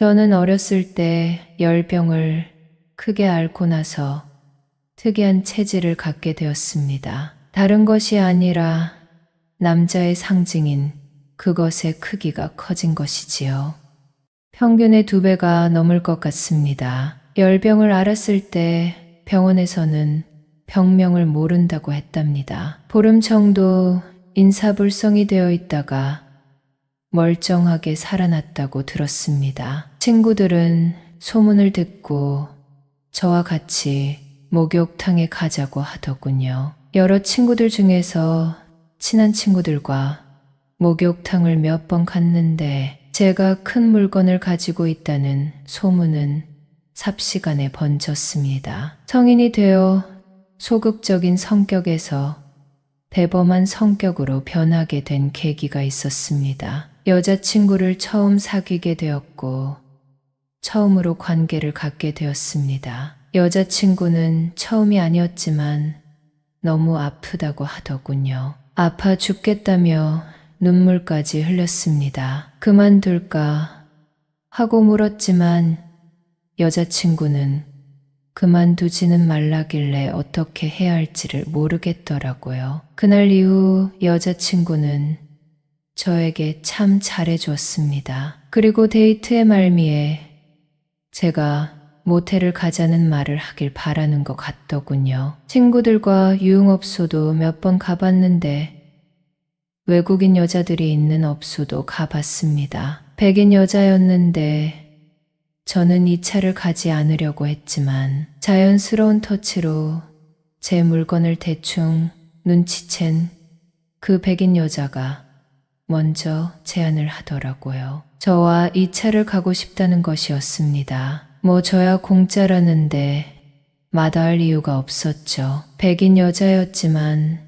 저는 어렸을 때 열병을 크게 앓고 나서 특이한 체질을 갖게 되었습니다. 다른 것이 아니라 남자의 상징인 그것의 크기가 커진 것이지요. 평균의 2배가 넘을 것 같습니다. 열병을 앓았을 때 병원에서는 병명을 모른다고 했답니다. 보름 정도 인사불성이 되어 있다가 멀쩡하게 살아났다고 들었습니다. 친구들은 소문을 듣고 저와 같이 목욕탕에 가자고 하더군요. 여러 친구들 중에서 친한 친구들과 목욕탕을 몇 번 갔는데 제가 큰 물건을 가지고 있다는 소문은 삽시간에 번졌습니다. 성인이 되어 소극적인 성격에서 대범한 성격으로 변하게 된 계기가 있었습니다. 여자친구를 처음 사귀게 되었고 처음으로 관계를 갖게 되었습니다. 여자친구는 처음이 아니었지만 너무 아프다고 하더군요. 아파 죽겠다며 눈물까지 흘렸습니다. 그만둘까 하고 물었지만 여자친구는 그만두지는 말라길래 어떻게 해야 할지를 모르겠더라고요. 그날 이후 여자친구는 저에게 참 잘해주었습니다. 그리고 데이트의 말미에 제가 모텔을 가자는 말을 하길 바라는 것 같더군요. 친구들과 유흥업소도 몇 번 가봤는데 외국인 여자들이 있는 업소도 가봤습니다. 백인 여자였는데 저는 이 차를 가지 않으려고 했지만 자연스러운 터치로 제 물건을 대충 눈치챈 그 백인 여자가 먼저 제안을 하더라고요. 저와 이 차를 가고 싶다는 것이었습니다. 뭐 저야 공짜라는데 마다할 이유가 없었죠. 백인 여자였지만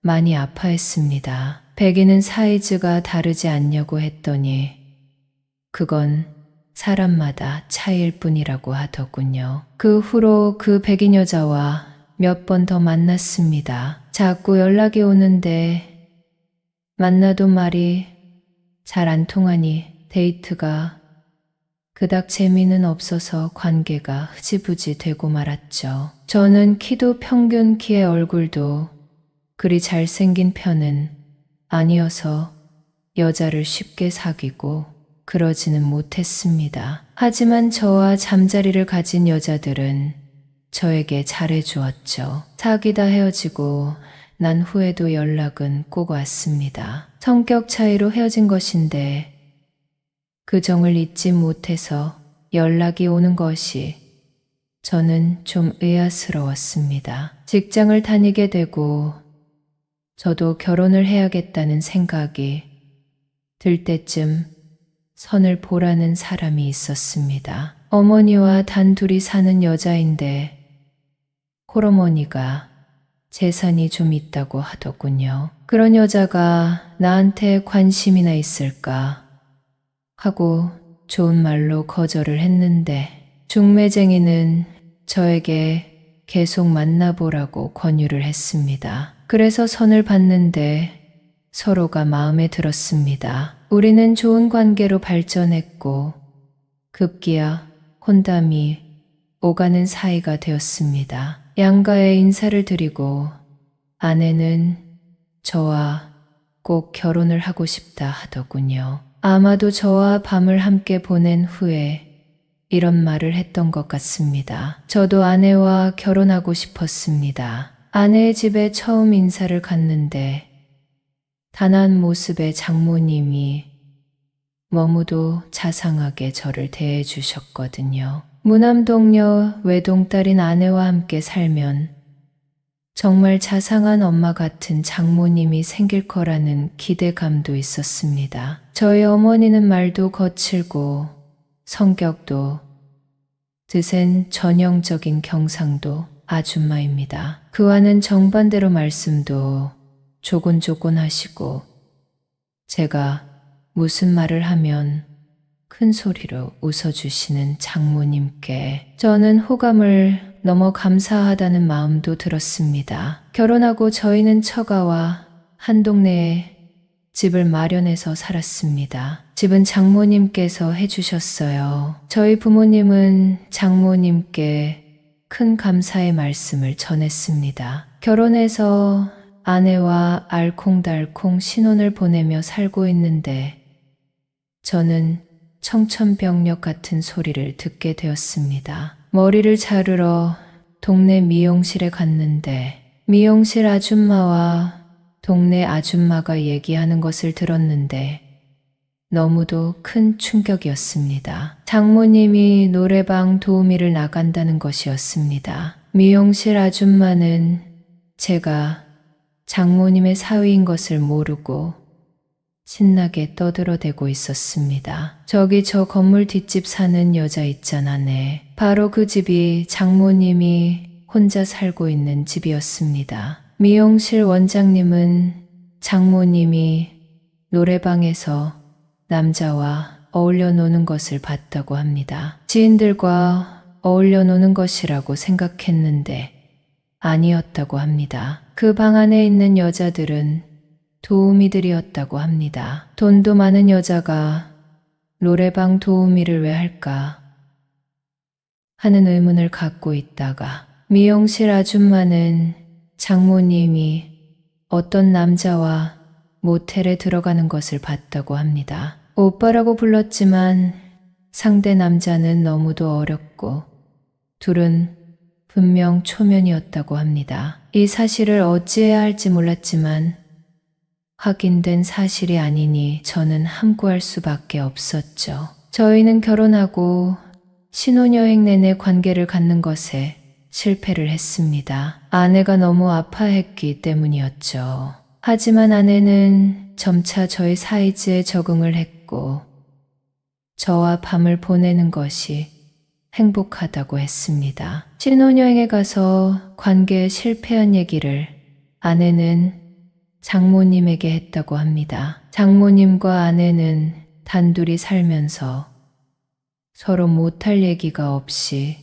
많이 아파했습니다. 백인은 사이즈가 다르지 않냐고 했더니 그건 사람마다 차이일 뿐이라고 하더군요. 그 후로 그 백인 여자와 몇 번 더 만났습니다. 자꾸 연락이 오는데 만나도 말이 잘 안 통하니 데이트가 그닥 재미는 없어서 관계가 흐지부지 되고 말았죠. 저는 키도 평균 키의 얼굴도 그리 잘생긴 편은 아니어서 여자를 쉽게 사귀고 그러지는 못했습니다. 하지만 저와 잠자리를 가진 여자들은 저에게 잘해주었죠. 사귀다 헤어지고 난 후에도 연락은 꼭 왔습니다. 성격 차이로 헤어진 것인데 그 정을 잊지 못해서 연락이 오는 것이 저는 좀 의아스러웠습니다. 직장을 다니게 되고 저도 결혼을 해야겠다는 생각이 들 때쯤 선을 보라는 사람이 있었습니다. 어머니와 단둘이 사는 여자인데 홀어머니가 재산이 좀 있다고 하더군요. 그런 여자가 나한테 관심이나 있을까 하고 좋은 말로 거절을 했는데 중매쟁이는 저에게 계속 만나보라고 권유를 했습니다. 그래서 선을 봤는데 서로가 마음에 들었습니다. 우리는 좋은 관계로 발전했고 급기야 혼담이 오가는 사이가 되었습니다. 양가에 인사를 드리고 아내는 저와 꼭 결혼을 하고 싶다 하더군요. 아마도 저와 밤을 함께 보낸 후에 이런 말을 했던 것 같습니다. 저도 아내와 결혼하고 싶었습니다. 아내의 집에 처음 인사를 갔는데 단아한 모습의 장모님이 너무도 자상하게 저를 대해 주셨거든요. 무남동녀 외동딸인 아내와 함께 살면 정말 자상한 엄마 같은 장모님이 생길 거라는 기대감도 있었습니다. 저희 어머니는 말도 거칠고 성격도 드센 전형적인 경상도 아줌마입니다. 그와는 정반대로 말씀도 조곤조곤 하시고 제가 무슨 말을 하면 큰 소리로 웃어주시는 장모님께 저는 호감을 넘어 감사하다는 마음도 들었습니다. 결혼하고 저희는 처가와 한 동네에 집을 마련해서 살았습니다. 집은 장모님께서 해주셨어요. 저희 부모님은 장모님께 큰 감사의 말씀을 전했습니다. 결혼해서 아내와 알콩달콩 신혼을 보내며 살고 있는데 저는 청천벽력 같은 소리를 듣게 되었습니다. 머리를 자르러 동네 미용실에 갔는데 미용실 아줌마와 동네 아줌마가 얘기하는 것을 들었는데 너무도 큰 충격이었습니다. 장모님이 노래방 도우미를 나간다는 것이었습니다. 미용실 아줌마는 제가 장모님의 사위인 것을 모르고 신나게 떠들어대고 있었습니다. 저기 저 건물 뒷집 사는 여자 있잖아네. 바로 그 집이 장모님이 혼자 살고 있는 집이었습니다. 미용실 원장님은 장모님이 노래방에서 남자와 어울려 노는 것을 봤다고 합니다. 지인들과 어울려 노는 것이라고 생각했는데 아니었다고 합니다. 그 방 안에 있는 여자들은 도우미들이었다고 합니다. 돈도 많은 여자가 노래방 도우미를 왜 할까 하는 의문을 갖고 있다가 미용실 아줌마는 장모님이 어떤 남자와 모텔에 들어가는 것을 봤다고 합니다. 오빠라고 불렀지만 상대 남자는 너무도 어렸고 둘은 분명 초면이었다고 합니다. 이 사실을 어찌해야 할지 몰랐지만 확인된 사실이 아니니 저는 함구할 수밖에 없었죠. 저희는 결혼하고 신혼여행 내내 관계를 갖는 것에 실패를 했습니다. 아내가 너무 아파했기 때문이었죠. 하지만 아내는 점차 저의 사이즈에 적응을 했고 저와 밤을 보내는 것이 행복하다고 했습니다. 신혼여행에 가서 관계에 실패한 얘기를 아내는 장모님에게 했다고 합니다. 장모님과 아내는 단둘이 살면서 서로 못할 얘기가 없이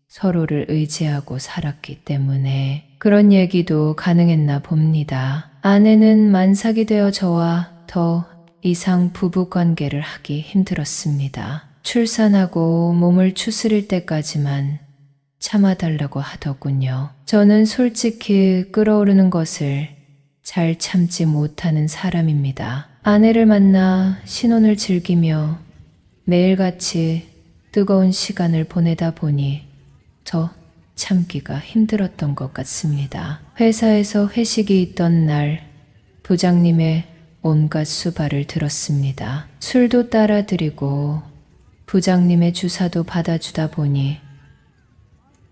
서로를 의지하고 살았기 때문에 그런 얘기도 가능했나 봅니다. 아내는 만삭이 되어 저와 더 이상 부부관계를 하기 힘들었습니다. 출산하고 몸을 추스릴 때까지만 참아달라고 하더군요. 저는 솔직히 끓어오르는 것을 잘 참지 못하는 사람입니다. 아내를 만나 신혼을 즐기며 매일같이 뜨거운 시간을 보내다 보니 더 참기가 힘들었던 것 같습니다. 회사에서 회식이 있던 날 부장님의 온갖 수발을 들었습니다. 술도 따라 드리고 부장님의 주사도 받아주다 보니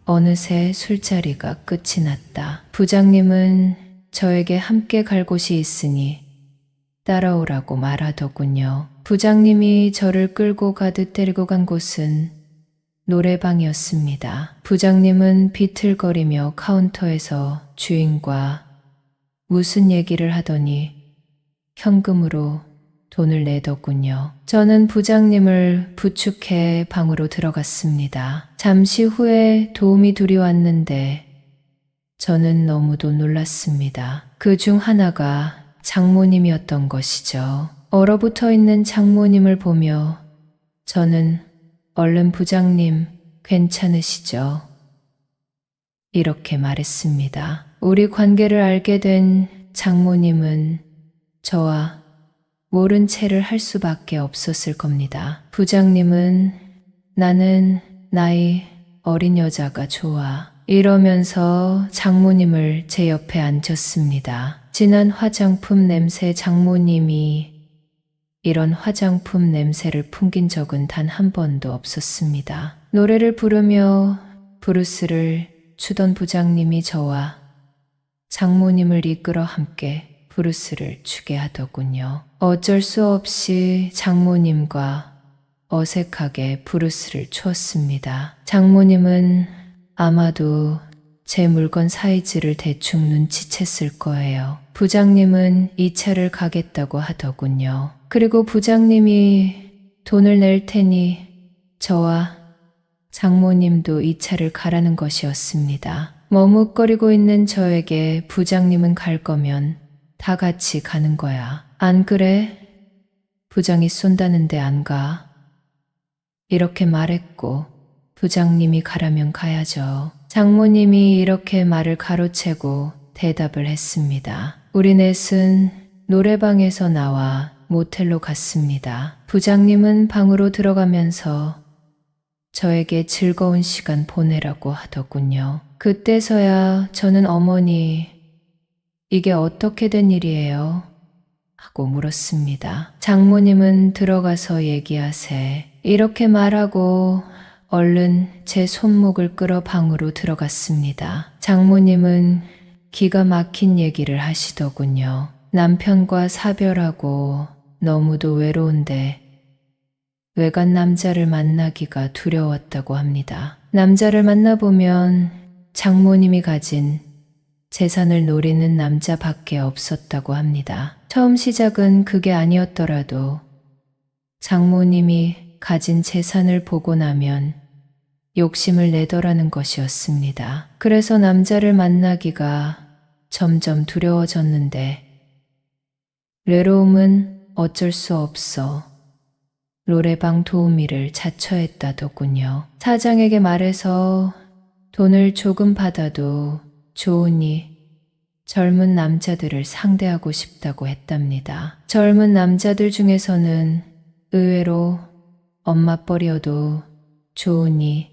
어느새 술자리가 끝이 났다. 부장님은 저에게 함께 갈 곳이 있으니 따라오라고 말하더군요. 부장님이 저를 끌고 가듯 데리고 간 곳은 노래방이었습니다. 부장님은 비틀거리며 카운터에서 주인과 무슨 얘기를 하더니 현금으로 돈을 내더군요. 저는 부장님을 부축해 방으로 들어갔습니다. 잠시 후에 도우미 둘이 왔는데 저는 너무도 놀랐습니다. 그 중 하나가 장모님이었던 것이죠. 얼어붙어 있는 장모님을 보며 저는 얼른 부장님 괜찮으시죠? 이렇게 말했습니다. 우리 관계를 알게 된 장모님은 저와 모른 채를 할 수밖에 없었을 겁니다. 부장님은 나는 나이 어린 여자가 좋아. 이러면서 장모님을 제 옆에 앉혔습니다. 진한 화장품 냄새 장모님이 이런 화장품 냄새를 풍긴 적은 단 한 번도 없었습니다. 노래를 부르며 브루스를 추던 부장님이 저와 장모님을 이끌어 함께 브루스를 추게 하더군요. 어쩔 수 없이 장모님과 어색하게 브루스를 추었습니다. 장모님은 아마도 제 물건 사이즈를 대충 눈치챘을 거예요. 부장님은 이 차를 가겠다고 하더군요. 그리고 부장님이 돈을 낼 테니 저와 장모님도 이 차를 가라는 것이었습니다. 머뭇거리고 있는 저에게 부장님은 갈 거면 다 같이 가는 거야. 안 그래? 부장이 쏜다는데 안 가. 이렇게 말했고 부장님이 가라면 가야죠. 장모님이 이렇게 말을 가로채고 대답을 했습니다. 우리 넷은 노래방에서 나와 모텔로 갔습니다. 부장님은 방으로 들어가면서 저에게 즐거운 시간 보내라고 하더군요. 그때서야 저는 어머니, 이게 어떻게 된 일이에요? 하고 물었습니다. 장모님은 들어가서 얘기하세. 이렇게 말하고 얼른 제 손목을 끌어 방으로 들어갔습니다. 장모님은 기가 막힌 얘기를 하시더군요. 남편과 사별하고 너무도 외로운데 외간 남자를 만나기가 두려웠다고 합니다. 남자를 만나보면 장모님이 가진 재산을 노리는 남자밖에 없었다고 합니다. 처음 시작은 그게 아니었더라도 장모님이 가진 재산을 보고 나면 욕심을 내더라는 것이었습니다. 그래서 남자를 만나기가 점점 두려워졌는데 외로움은 어쩔 수 없어 노래방 도우미를 자처했다더군요. 사장에게 말해서 돈을 조금 받아도 좋으니 젊은 남자들을 상대하고 싶다고 했답니다. 젊은 남자들 중에서는 의외로 엄마뻘이어도 좋으니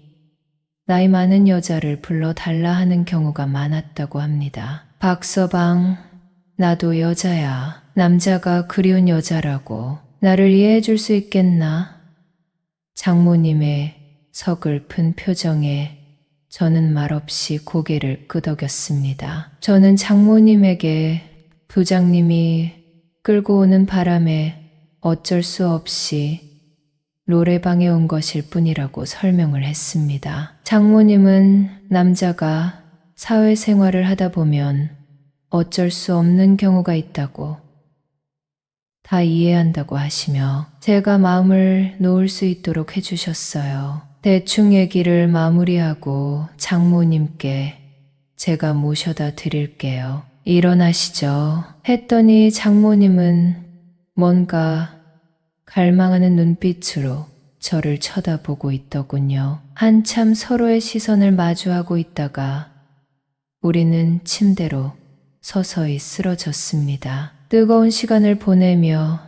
나이 많은 여자를 불러달라 하는 경우가 많았다고 합니다. 박서방, 나도 여자야. 남자가 그리운 여자라고. 나를 이해해 줄 수 있겠나? 장모님의 서글픈 표정에 저는 말없이 고개를 끄덕였습니다. 저는 장모님에게 부장님이 끌고 오는 바람에 어쩔 수 없이 노래방에 온 것일 뿐이라고 설명을 했습니다. 장모님은 남자가 사회생활을 하다 보면 어쩔 수 없는 경우가 있다고 다 이해한다고 하시며 제가 마음을 놓을 수 있도록 해주셨어요. 대충 얘기를 마무리하고 장모님께 제가 모셔다 드릴게요. 일어나시죠. 했더니 장모님은 뭔가 갈망하는 눈빛으로 저를 쳐다보고 있더군요. 한참 서로의 시선을 마주하고 있다가 우리는 침대로 서서히 쓰러졌습니다. 뜨거운 시간을 보내며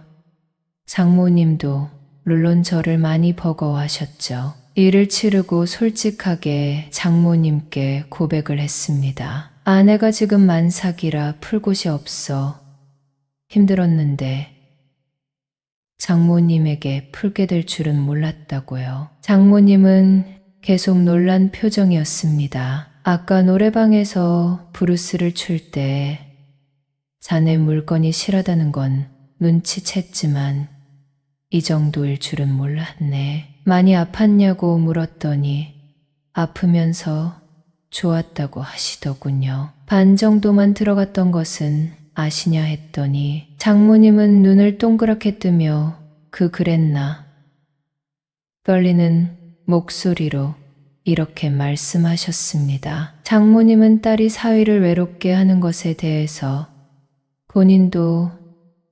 장모님도 물론 저를 많이 버거워하셨죠. 일을 치르고 솔직하게 장모님께 고백을 했습니다. 아내가 지금 만삭이라 풀 곳이 없어 힘들었는데 장모님에게 풀게 될 줄은 몰랐다고요. 장모님은 계속 놀란 표정이었습니다. 아까 노래방에서 브루스를 출 때 자네 물건이 실하다는 건 눈치챘지만 이 정도일 줄은 몰랐네. 많이 아팠냐고 물었더니 아프면서 좋았다고 하시더군요. 반 정도만 들어갔던 것은 아시냐 했더니 장모님은 눈을 동그랗게 뜨며 그랬나? 떨리는 목소리로 이렇게 말씀하셨습니다. 장모님은 딸이 사위를 외롭게 하는 것에 대해서 본인도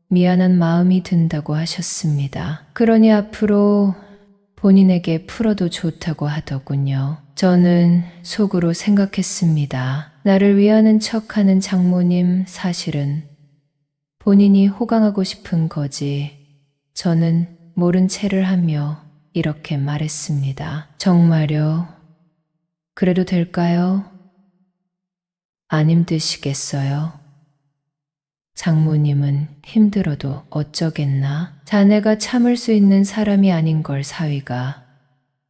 미안한 마음이 든다고 하셨습니다. 그러니 앞으로 본인에게 풀어도 좋다고 하더군요. 저는 속으로 생각했습니다. 나를 위하는 척하는 장모님 사실은 본인이 호강하고 싶은 거지. 저는 모른 체를 하며 이렇게 말했습니다. 정말요? 그래도 될까요? 안 힘드시겠어요? 장모님은 힘들어도 어쩌겠나? 자네가 참을 수 있는 사람이 아닌 걸 사위가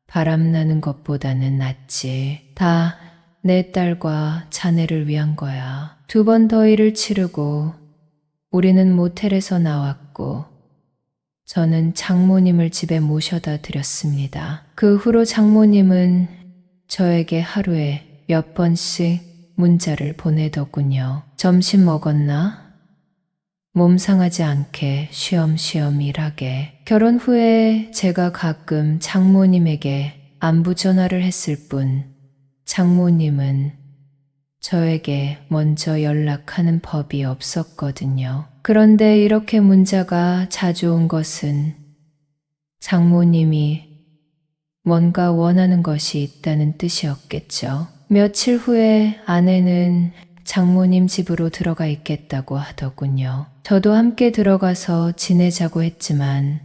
바람나는 것보다는 낫지. 다 내 딸과 자네를 위한 거야. 2번 더 일을 치르고 우리는 모텔에서 나왔고 저는 장모님을 집에 모셔다 드렸습니다. 그 후로 장모님은 저에게 하루에 몇 번씩 문자를 보내더군요. 점심 먹었나? 몸 상하지 않게 쉬엄쉬엄 일하게. 결혼 후에 제가 가끔 장모님에게 안부 전화를 했을 뿐 장모님은 저에게 먼저 연락하는 법이 없었거든요. 그런데 이렇게 문자가 자주 온 것은 장모님이 뭔가 원하는 것이 있다는 뜻이었겠죠. 며칠 후에 아내는 장모님 집으로 들어가 있겠다고 하더군요. 저도 함께 들어가서 지내자고 했지만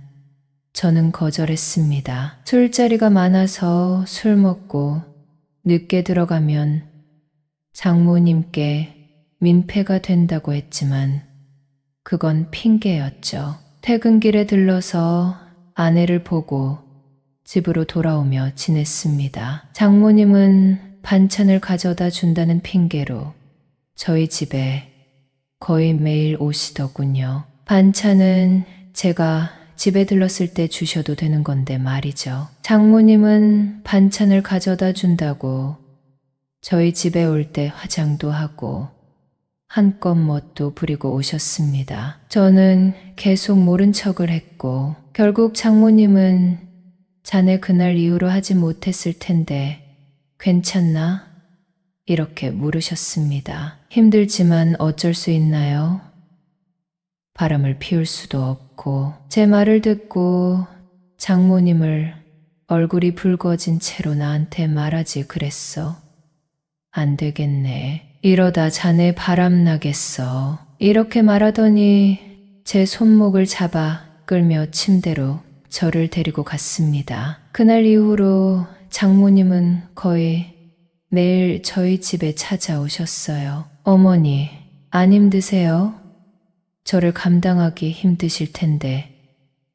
저는 거절했습니다. 술자리가 많아서 술 먹고 늦게 들어가면 장모님께 민폐가 된다고 했지만 그건 핑계였죠. 퇴근길에 들러서 아내를 보고 집으로 돌아오며 지냈습니다. 장모님은 반찬을 가져다 준다는 핑계로 저희 집에 거의 매일 오시더군요. 반찬은 제가 집에 들렀을 때 주셔도 되는 건데 말이죠. 장모님은 반찬을 가져다 준다고 저희 집에 올 때 화장도 하고 한껏 멋도 부리고 오셨습니다. 저는 계속 모른 척을 했고 결국 장모님은 자네 그날 이후로 하지 못했을 텐데 괜찮나? 이렇게 물으셨습니다. 힘들지만 어쩔 수 있나요? 바람을 피울 수도 없고 제 말을 듣고 장모님을 얼굴이 붉어진 채로 나한테 말하지 그랬어. 안 되겠네. 이러다 자네 바람 나겠어. 이렇게 말하더니 제 손목을 잡아 끌며 침대로 저를 데리고 갔습니다. 그날 이후로 장모님은 거의 매일 저희 집에 찾아오셨어요. 어머니, 안 힘드세요? 저를 감당하기 힘드실 텐데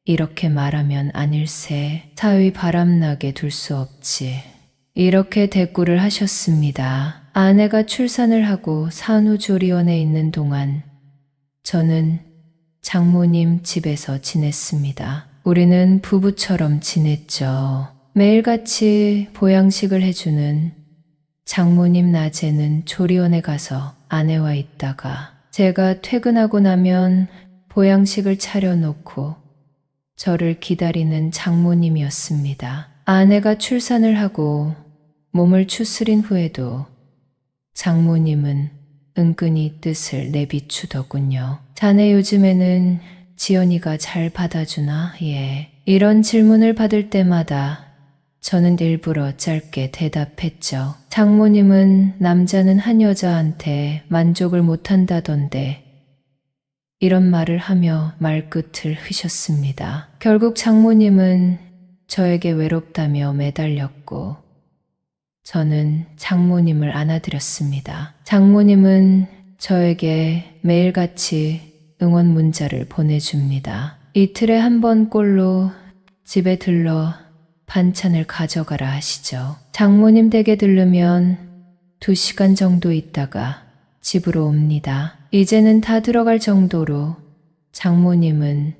이렇게 말하면 아닐세. 사위 바람나게 둘 수 없지. 이렇게 대꾸를 하셨습니다. 아내가 출산을 하고 산후조리원에 있는 동안 저는 장모님 집에서 지냈습니다. 우리는 부부처럼 지냈죠. 매일같이 보양식을 해주는 장모님 낮에는 조리원에 가서 아내와 있다가 제가 퇴근하고 나면 보양식을 차려놓고 저를 기다리는 장모님이었습니다. 아내가 출산을 하고 몸을 추스린 후에도 장모님은 은근히 뜻을 내비추더군요. 자네 요즘에는 지연이가 잘 받아주나? 예. 이런 질문을 받을 때마다 저는 일부러 짧게 대답했죠. 장모님은 남자는 한 여자한테 만족을 못한다던데 이런 말을 하며 말끝을 흐셨습니다. 결국 장모님은 저에게 외롭다며 매달렸고 저는 장모님을 안아드렸습니다. 장모님은 저에게 매일같이 응원 문자를 보내줍니다. 이틀에 한 번 꼴로 집에 들러 반찬을 가져가라 하시죠. 장모님 댁에 들르면 2시간 정도 있다가 집으로 옵니다. 이제는 다 들어갈 정도로 장모님은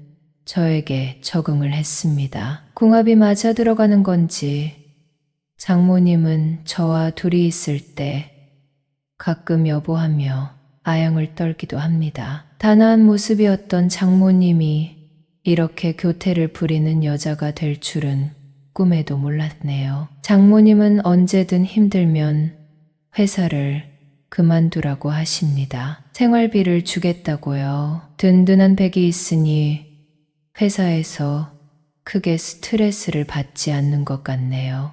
저에게 적응을 했습니다. 궁합이 맞아 들어가는 건지 장모님은 저와 둘이 있을 때 가끔 여보하며 아영을 떨기도 합니다. 단아한 모습이었던 장모님이 이렇게 교태를 부리는 여자가 될 줄은 꿈에도 몰랐네요. 장모님은 언제든 힘들면 회사를 그만두라고 하십니다. 생활비를 주겠다고요. 든든한 백이 있으니 회사에서 크게 스트레스를 받지 않는 것 같네요.